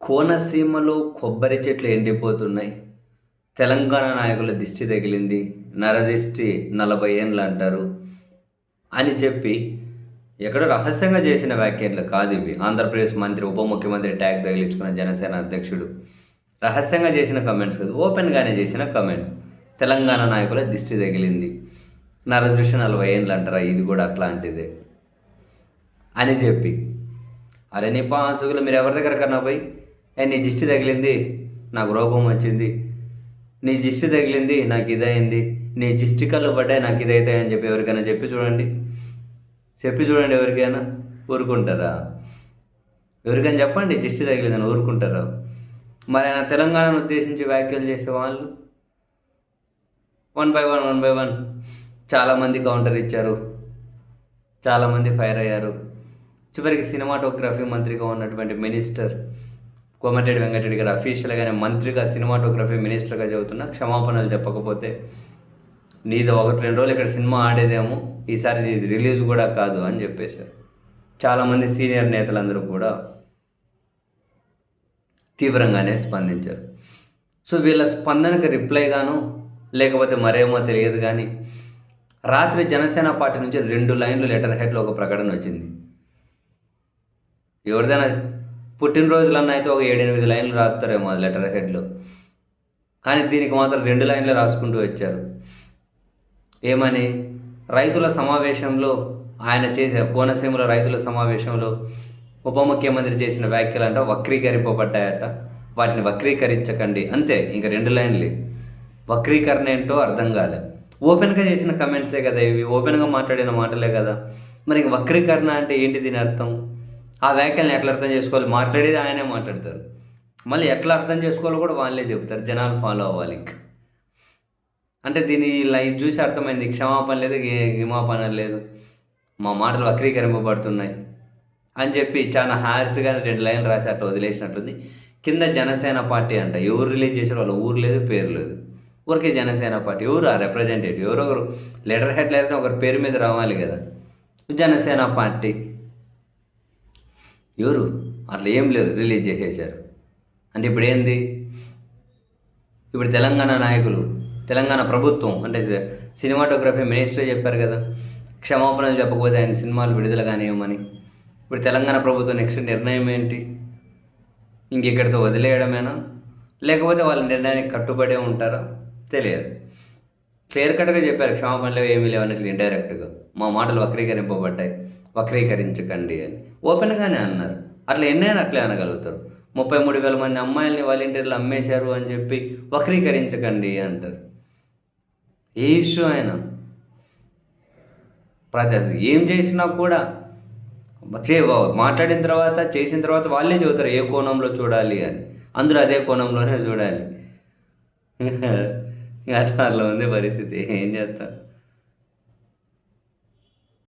కోనసీమలో కొబ్బరి చెట్లు ఎండిపోతున్నాయి. తెలంగాణ నాయకుల దిష్టి తగిలింది. నరదిష్టి 40 ఏండ్లు అంటారు అని చెప్పి ఎక్కడో రహస్యంగా చేసిన వ్యాఖ్యలు కాదు ఇవి. ఆంధ్రప్రదేశ్ మంత్రి, ఉప ముఖ్యమంత్రి ట్యాగ్ తగిలించుకున్న జనసేన అధ్యక్షుడు రహస్యంగా చేసిన కమెంట్స్ కాదు, ఓపెన్గానే చేసిన కమెంట్స్. తెలంగాణ నాయకుల దిష్టి తగిలింది, నరదృష్టి 40 ఏండ్లు అంటారా, ఇది కూడా అట్లాంటిదే అని చెప్పి, అరే నీ పాసుగులు మీరు ఎవరి దగ్గర కన్నా పోయి నీ దిష్టి తగిలింది, నాకు రోగం వచ్చింది, నీ దిష్టి తగిలింది, నాకు ఇదైంది, నీ దిష్టి కళ్ళు పడ్డాయి, నాకు ఇదైతాయి అని చెప్పి ఎవరికైనా చెప్పి చూడండి ఎవరికైనా ఊరుకుంటారా? ఎవరికైనా చెప్పండి దిష్టి తగిలిందని ఊరుకుంటారా? మరి ఆయన తెలంగాణను ఉద్దేశించి వ్యాఖ్యలు చేసే వాళ్ళు వన్ బై వన్ చాలామంది కౌంటర్ ఇచ్చారు, చాలామంది ఫైర్ అయ్యారు. చివరికి సినిమాటోగ్రఫీ మంత్రిగా ఉన్నటువంటి మినిస్టర్ కోమటిరెడ్డి వెంకటరెడ్డి గారు అఫీషియల్గానే మంత్రిగా సినిమాటోగ్రఫీ మినిస్టర్గా చెబుతున్నా, క్షమాపణలు చెప్పకపోతే నీది 1-2 రోజులు ఇక్కడ సినిమా ఆడేదేమో, ఈసారి నీది రిలీజ్ కూడా కాదు అని చెప్పేశారు. చాలామంది సీనియర్ నేతలందరూ కూడా తీవ్రంగానే స్పందించారు. సో వీళ్ళ స్పందనకు రిప్లైగాను లేకపోతే మరేమో తెలియదు కానీ రాత్రి జనసేన పార్టీ నుంచి 2 లైన్లు లెటర్ హెడ్లో ఒక ప్రకటన వచ్చింది. ఎవరిదైనా పుట్టినరోజులన్నా అయితే ఒక 7-8 లైన్లు రాస్తారేమో అది లెటర్ హెడ్లో, కానీ దీనికి మాత్రం 2 లైన్లు రాసుకుంటూ వచ్చారు. ఏమని? రైతుల సమావేశంలో ఆయన చేసే కోనసీమలో రైతుల సమావేశంలో ఉప ముఖ్యమంత్రి చేసిన వ్యాఖ్యలంట వక్రీకరింపబడ్డాయట, వాటిని వక్రీకరించకండి, అంతే. ఇంకా 2 లైన్లు. వక్రీకరణ ఏంటో అర్థం కాలే. ఓపెన్గా చేసిన కమెంట్సే కదా ఇవి, ఓపెన్గా మాట్లాడిన మాటలే కదా. మరి ఇంక వక్రీకరణ అంటే ఏంటి దీని అర్థం? ఆ వ్యాఖ్యలను ఎట్లా అర్థం చేసుకోవాలి? మాట్లాడేది ఆయనే మాట్లాడతారు, మళ్ళీ ఎట్లా అర్థం చేసుకోవాలో కూడా వాళ్ళే చెబుతారు, జనాలు ఫాలో అవ్వాలి. అంటే దీని ఇది చూసి అర్థమైంది, క్షమాపణ లేదు, గిమాపణ లేదు, మా మాటలు వక్రీకరింపబడుతున్నాయి అని చెప్పి చాలా హార్స్గానే 2 లైన్లు రాసి అట్లా వదిలేసినట్టుంది. కింద జనసేన పార్టీ అంట, ఎవరు రిలీజ్ చేశారు వాళ్ళ ఊరు లేదు, పేరు లేదు, ఊరికే జనసేన పార్టీ. ఎవరు ఆ రిప్రజెంటేటివ్? ఎవరొకరు లెటర్ హెడ్ లేకపోతే ఒకరి పేరు మీద రావాలి కదా. జనసేన పార్టీ ఎవరు? అట్లా ఏం లేదు, రిలీజ్ చేసేసారు. అంటే ఇప్పుడు ఏంది? ఇప్పుడు తెలంగాణ నాయకులు, తెలంగాణ ప్రభుత్వం అంటే సినిమాటోగ్రఫీ మినిస్టర్ చెప్పారు కదా, క్షమాపణలు చెప్పకపోతే ఆయన సినిమాలు విడుదల కానివ్వమని. ఇప్పుడు తెలంగాణ ప్రభుత్వం నెక్స్ట్ నిర్ణయం ఏంటి? ఇంకెక్కడితో వదిలేయడమేనా, లేకపోతే వాళ్ళ నిర్ణయానికి కట్టుబడే ఉంటారా? తెలియదు. క్లియర్ కట్గా చెప్పారు, క్షమాపణలు ఏమీ లేవన్నట్లు ఇండైరెక్ట్గా, మా మాటలు వక్రీకరింపబడ్డాయి, వక్రీకరించకండి అని ఓపెన్గానే అన్నారు. అట్లా ఎన్నైనా అట్లే అనగలుగుతారు. 33,000 మంది అమ్మాయిల్ని వాలంటీర్లు అమ్మేశారు అని చెప్పి వక్రీకరించకండి అంటారు. ఏ ఇష్యూ అయినా ఏం చేసినా కూడా మాట్లాడిన తర్వాత చేసిన తర్వాత వాళ్ళే చెబుతారు ఏ కోణంలో చూడాలి అని, అందరూ అదే కోణంలోనే చూడాలి. అట్లా ఉంది పరిస్థితి, ఏం చేస్తారు?